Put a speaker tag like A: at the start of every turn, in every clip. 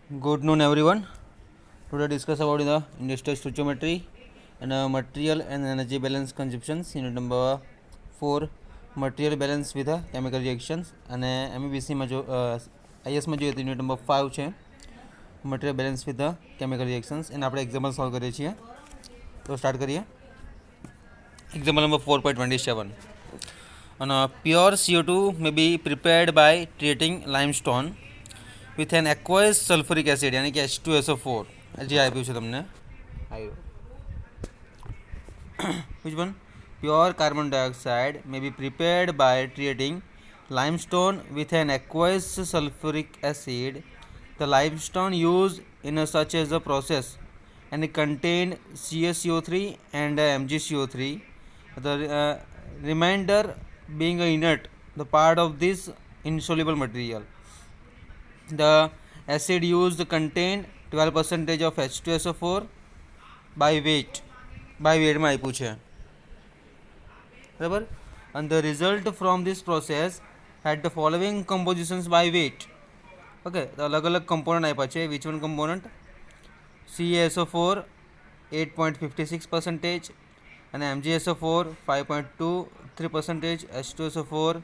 A: Good noon, everyone. Today discuss about the industrial stoichiometry and material and energy balance conceptions. Unit number 4, material balance with chemical reactions. અને MEBCમાં જો ISમાં જોઈએ તો unit number 5 છે material balance with chemical reactions. એને આપણે example solve કરીએ છીએ. તો સ્ટાર્ટ કરીએ. Example number 4.27. અને pure CO2 may be prepared by treating limestone with an aqueous sulfuric acid यानी कि H2SO4 જે આપ્યું છે તમને which one pure carbon dioxide may be prepared by treating limestone with an aqueous sulfuric acid. The limestone used in such as a process and contain CaCO3 and MgCO3, the remainder being inert, the part of this insoluble material. The acid used contain 12% of H2SO4 by weight માં આપ્યું છે બરાબર. and the result from this process had the following compositions by weight. Okay, તો અલગ અલગ component આપ્યા છે. which one component? CaSO4 8.56% અને MgSO4 5.23%, H2SO4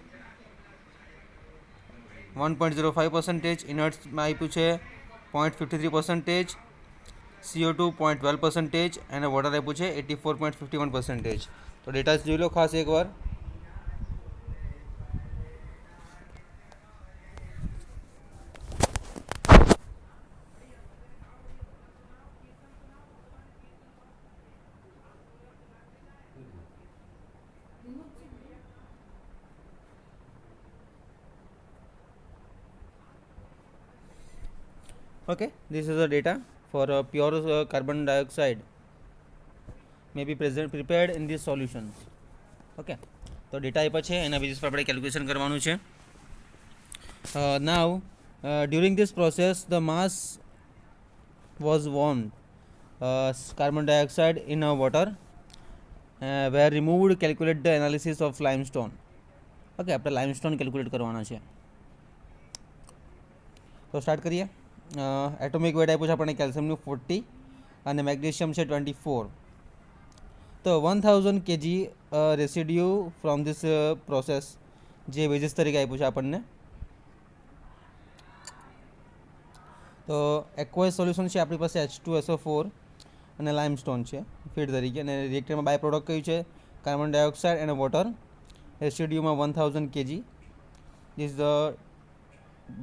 A: 1.05%, ઇનર્ટ્સમાં આપ્યું છે 0.53%, CO2 0.12% અને વોટર આપ્યું છે 84.51%. તો ડેટા જોઈ લો ખાસ એકવાર. Okay, this is the data for pure carbon dioxide may be prepared in these solutions. Okay, તો ડેટા આપ્યા છે એના બેઝિસ પર આપણે કેલ્ક્યુલેશન કરવાનું છે. Now during this process the mass was warmed. Carbon dioxide in water were removed. Calculate the analysis of limestone. Okay, આપણે limestone calculate કરવાના છે. તો સ્ટાર્ટ કરીએ. એટોમિક વેટ આપ્યું છે આપણને કેલ્શિયમનું 40 અને મેગ્નેશિયમ છે 24. તો 1000 kg residue from this process જે બેઝિસ તરીકે આપ્યું છે આપણને. તો એક્વાયસ સોલ્યુશન છે આપણી પાસે H2SO4 અને લાઇમસ્ટોન છે ફીડ તરીકે, અને રિએક્ટરમાં બાય પ્રોડક્ટ કયું છે? કાર્બન ડાયોક્સાઇડ અને વોટર. રેસિડ્યુમાં 1000 kg. This is the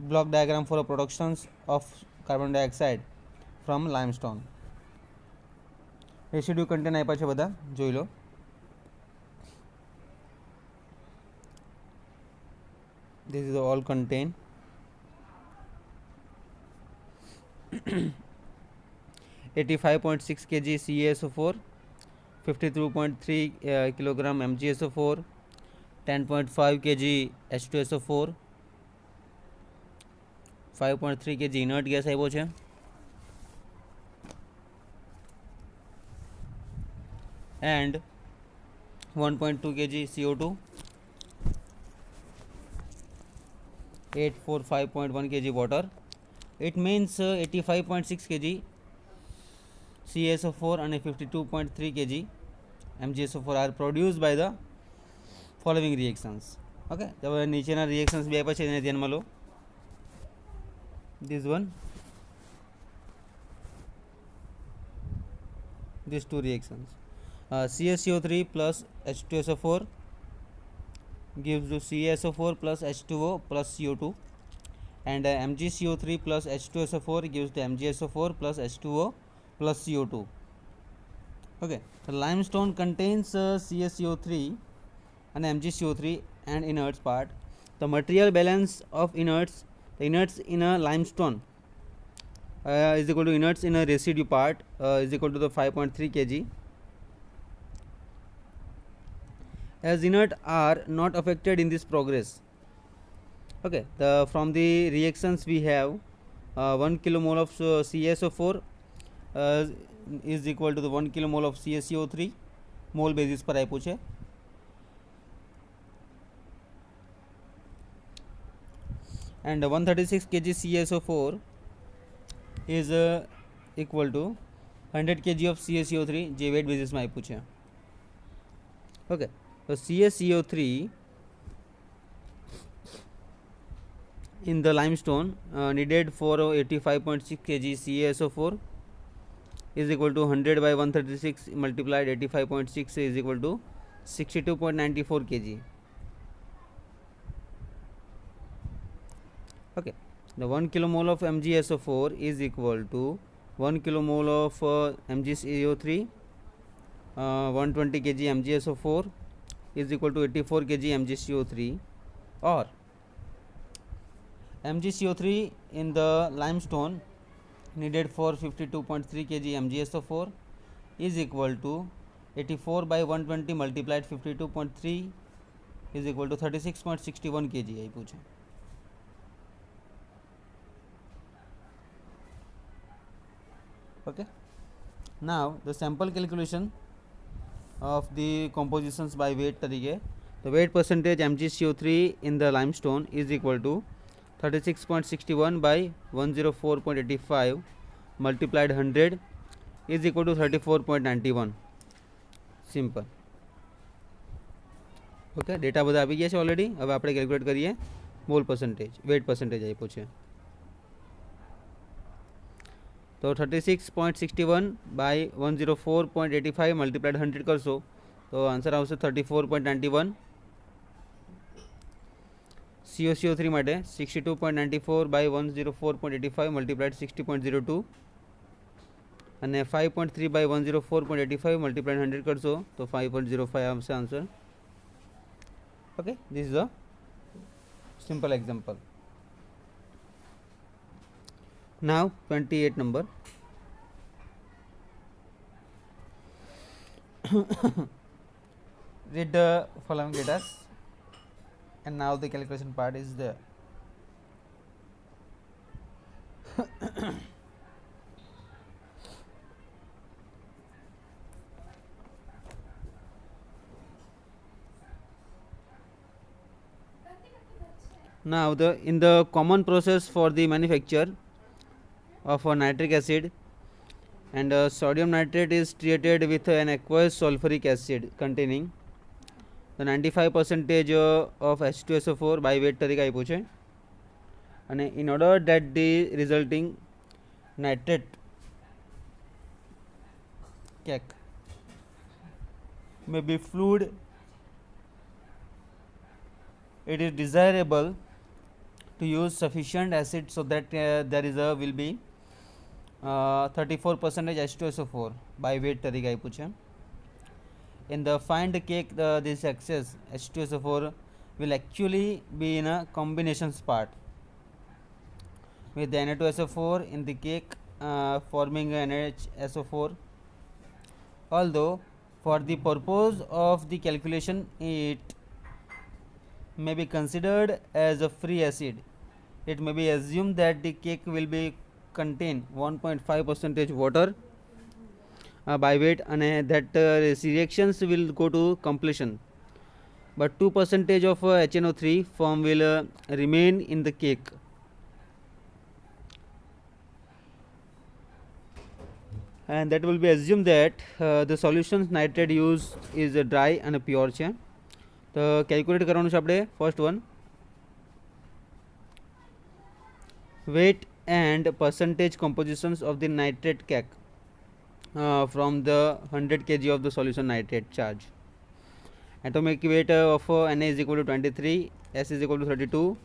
A: block diagram for a productions of carbon dioxide from limestone. Residue content આપ્યા છે બધા, જોઈ લો. This is all contain. 85.6 kg CaSO4, 52.3 kilogram MgSO4, 10.5 kg H2SO4, 5.3 kg inert gas આવ્યો છે. and 1.2 kg CO2, 845.1 kg water. It means 85.6 kg CaSO4 and 52.3 kg MgSO4 are produced by the following reactions. Okay, તો નીચેના reactions બે આપ્યા છે એને ધ્યાનમાં લો. This one, these two reactions. CaCO3 plus H2SO4 gives you CaSO4 plus H2O plus CO2, and MgCO3 plus H2SO4 gives the MgSO4 plus H2O plus CO2. Okay, so limestone contains CaCO3 and MgCO3 and inerts part. The material balance of inerts, the inerts in a limestone is equal to inerts in a residue part is equal to the 5.3 kg. As inert are not affected in this progress. Okay, from the reactions we have 1 kilomole of CaSO4 is equal to the 1 kilomole of CaCO3 mall basis પર આપ્યું છે. and 136 kg CaSO4 is equal to 100 kg of CaCO3 જે wet બેઝિસમાં આપ્યું છે. Okay, તો CaCO3 in the limestone needed for 85.6 kg CaSO4 is equal to 100 by 136 multiplied 85.6 is equal to 62.94 kg. Okay, the 1 kilomole of MgSO4 is equal to 1 kilomole of MgCO3 120 kg MgSO4 is equal to 84 kg MgCO3, or MgCO3 in the limestone needed for 52.3 kg MgSO4 is equal to 84 by 120 multiplied 52.3 is equal to 36.61 kg આપ્યું છે. Okay, now the sample calculation of the compositions by weight તરીકે, the weight percentage MgCO3 in the limestone is equal to 36.61 by 104.85 multiplied 100 is equal to 34.91. Simple. Okay, data બધા આવી ગયા છે already. હવે આપણે calculate કરીએ મોલ પર્સન્ટેજ, વેટ પર્સન્ટેજ આપ્યો છે. તો 36.61 બાય 104.85 મલ્ટીપ્લાઇડ 100 કરશો તો આન્સર આવશે 34.91. CaCO3 માટે 62.94 બાય 104.85 મલ્ટીપ્લાઇડ 60.02 અને 5.3 બાય 104.85 મલ્ટીપ્લાઇડ 100 કરશો તો 5.05 આવશે answer. Okay, this is a simple example. Now 28 number. Read the following data, and now the calculation part is there. Now in the common process for the manufacture of a nitric acid, and sodium nitrate is treated with an aqueous sulfuric acid containing the 95% of H2SO4 by weight તરીકે આપ્યું છે. અને in order that the resulting nitrate cake may be fluid, it is desirable to use sufficient acid so that there is a will be 34% H2SO4 by weight તરીકે આપ્યું છે. In the find cake, this excess H2SO4 will actually be in a combinations part with the Na2SO4 in the cake forming NaHSO4. Although for the purpose of the calculation it may be considered as a free acid, it may be assumed that the cake will be contain 1.5% water by weight and that reactions will go to completion, but 2% of HNO3 form will remain in the cake. And that will be assumed that the solutions nitrate used is dry and pure છે. તો calculate કરવાનું છે આપણે. First one, weight and percentage compositions of the nitrate cake from the 100 kg of the solution nitrate charge. Atomic weight of Na is equal to 23, S is equal to 32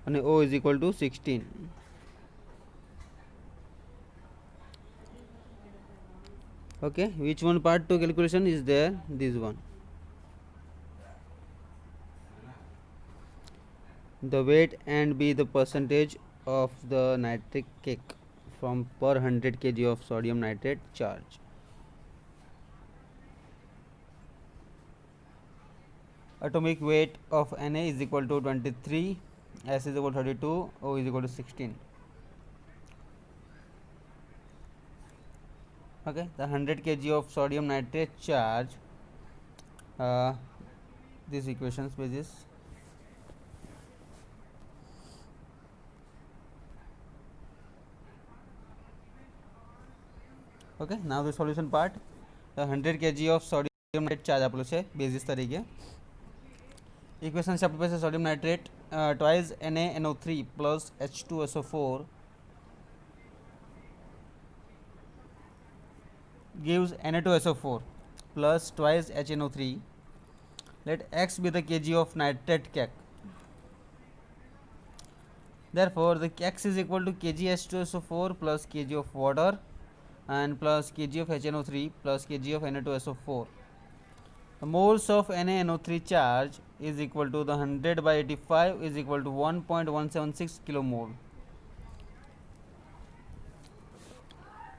A: and O is equal to 16. Okay, which one part to calculation is there? This one. The weight and be the percentage of the nitric cake from per 100 kg of sodium nitrate charge. Atomic weight of Na is equal to 23, S is equal to 32, O is equal to 16. Okay, the 100 kg of sodium nitrate charge, these equations basis. Okay, now the solution part. 100 kg of sodium nitrate charge આપેલો છે basis તરીકે. Equation છે આપણી પાસે sodium nitrate twice NaNO3 plus H2SO4 gives Na2SO4 plus twice HNO3. Let X be the kg of nitrate cake. Therefore, the X is equal to kg H2SO4 plus kg of water and plus kg of HNO3 plus kg of Na2SO4. The moles of NaNO3 charge is equal to the 100 by 85 is equal to 1.176 kilomole.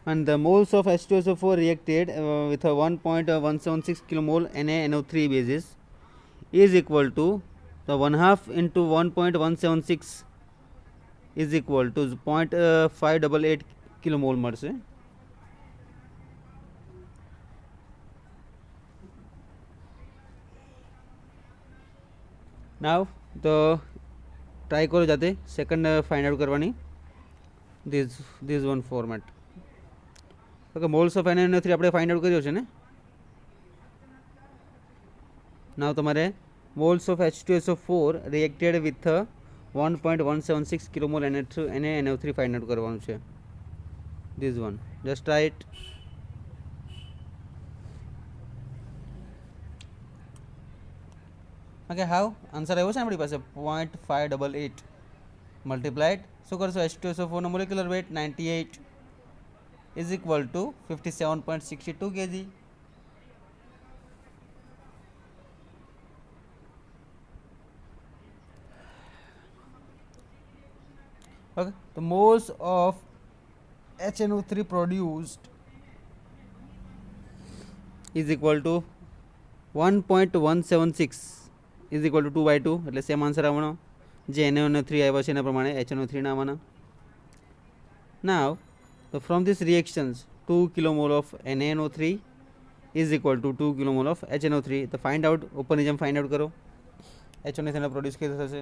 A: And the moles of H2SO4 reacted with a 1.176 kilomole NaNO3 basis is equal to the 1 half into 1.176 is equal to 0.588 kilomole મળશે. નાવ તો try કરો જાતે second find out કરવાની. This one format. Okay, moles of NaNO3 આપણે find out કર્યો છે ને. નાવ તમારે moles of H2SO4 reacted with 1.176 kilomole NaNO3 find out કરવાનું છે. This one, just try it. Okay, how answer આવ્યો છે આપણી પાસે 0.588 મલ્ટીપ્લાઇડ શું કરશો H2SO4 નો molecular weight 98 is equal to 57.62 kg. Okay, the moles of HNO3 produced is equal to 1.176 is equal to 2 by 2 એટલે સેમ આન્સર આવવાનો જે NaNO3 આવ્યો છે એના પ્રમાણે HNO3 ના આવવાના. Now, so from these reactions 2 kilomole of NaNO3 is equal to 2 kilomole of HNO3. તો find out ઓપનિઝમ find out કરો HNO3 ને પ્રોડ્યુસ કેવી થશે.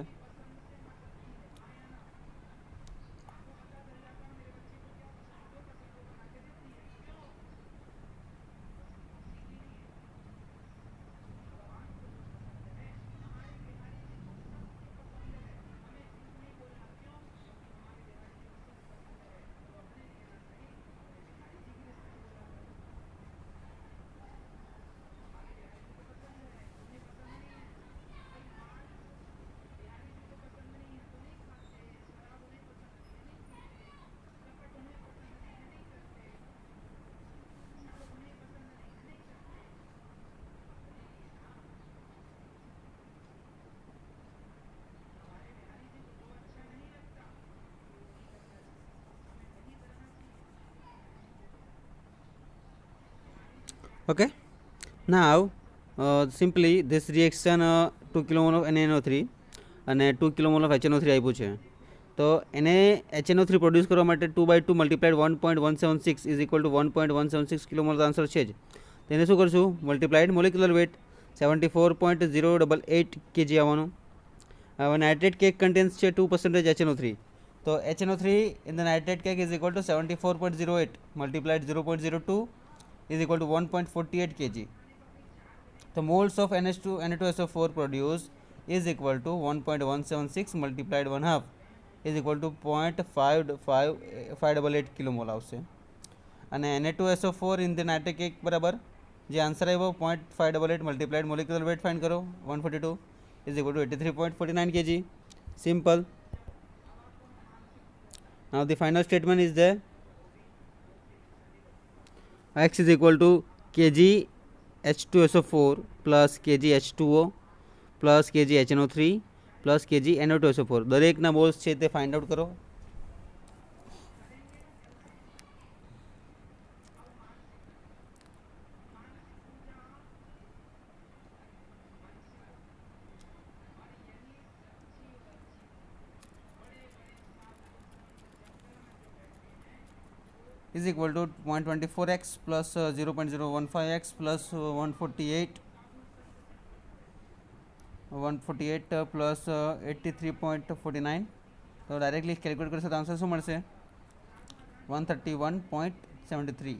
A: Okay, now simply this reaction 2 kilomole of NaNO3 અને 2 kilomole of HNO3 આપ્યું છે. તો એને HNO3 પ્રોડ્યુસ કરવા માટે 2 by 2 multiplied 1.176 is equal to 1.176 કિલોમોલ answer છે જ. તેને શું કરશું મલ્ટીપ્લાઇડ મોલેક્યુલર વેટ 74.088 kg આવવાનું. હવે નાઇટ્રેટ કેક કન્ટેન્સ છે 2% HNO3. તો HNO3 in the nitrate cake is equal to 74.08 multiplied 0.02 is equal to 1.48 kg. The moles of Na2SO4 produced is equal to 1.176 multiplied 1 half is equal to 0.588 kilomole આવશે. અને Na2SO4 in the nitrate cake બરાબર જે answer આવ્યો 0.588 multiplied molecular weight find કરો 142 is equal to 83.49 kg. Simple. Now the final statement is there. X is equal to kg H2SO4 plus kg H2O plus kg HNO3 plus kg Na2SO4 દરેકના moles છે તે find out કરો. is equal to 0.24x plus 0.015x plus 148 plus 83.49. તો directly calculate કરશે તો answer શું મળશે 131.73.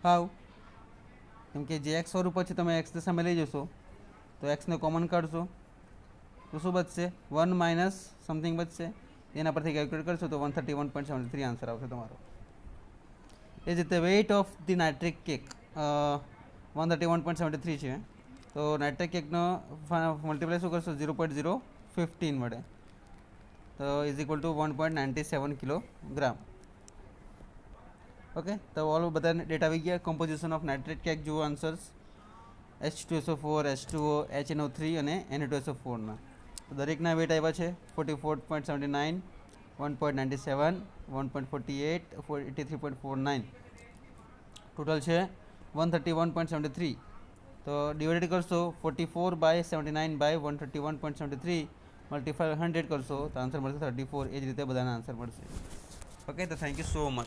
A: હાવ કેમ કે જે એક્સ સ્વરૂપ છે તમે એક્સને સામે લઈ જશો તો એક્સને કોમન કાઢશો તો શું બચશે 1 માઇનસ સમથિંગ બચશે એના પરથી કેલ્ક્યુલેટ કરશો તો 131.73 આન્સર આવશે તમારો. એ જ રીતે weight of the nitric cake 131.73 છે તો નાઇટ્રિક કેકનો મલ્ટીપ્લાય શું કરશો 0.015 વડે તો is equal to 1.97 kilogram. Okay તો ઓલ બધા ડેટા આવી ગયા. કમ્પોઝિશન ઓફ નાઇટ્રેટ કેક જુઓ આન્સર્સ H2SO4, H2O, HNO3 અને Na2SO4ના તો દરેકના વેટ આવ્યા છે 44.79, 1.97, 1.48, 83.49 ટોટલ છે 131.73. તો ડિવાઇડેડ કરશો 44/79/131.73 મલ્ટીફાય 100 કરશો તો આન્સર મળશે 34. એ જ રીતે બધાના આન્સર મળશે. ઓકે તો થેન્ક યુ સો મચ.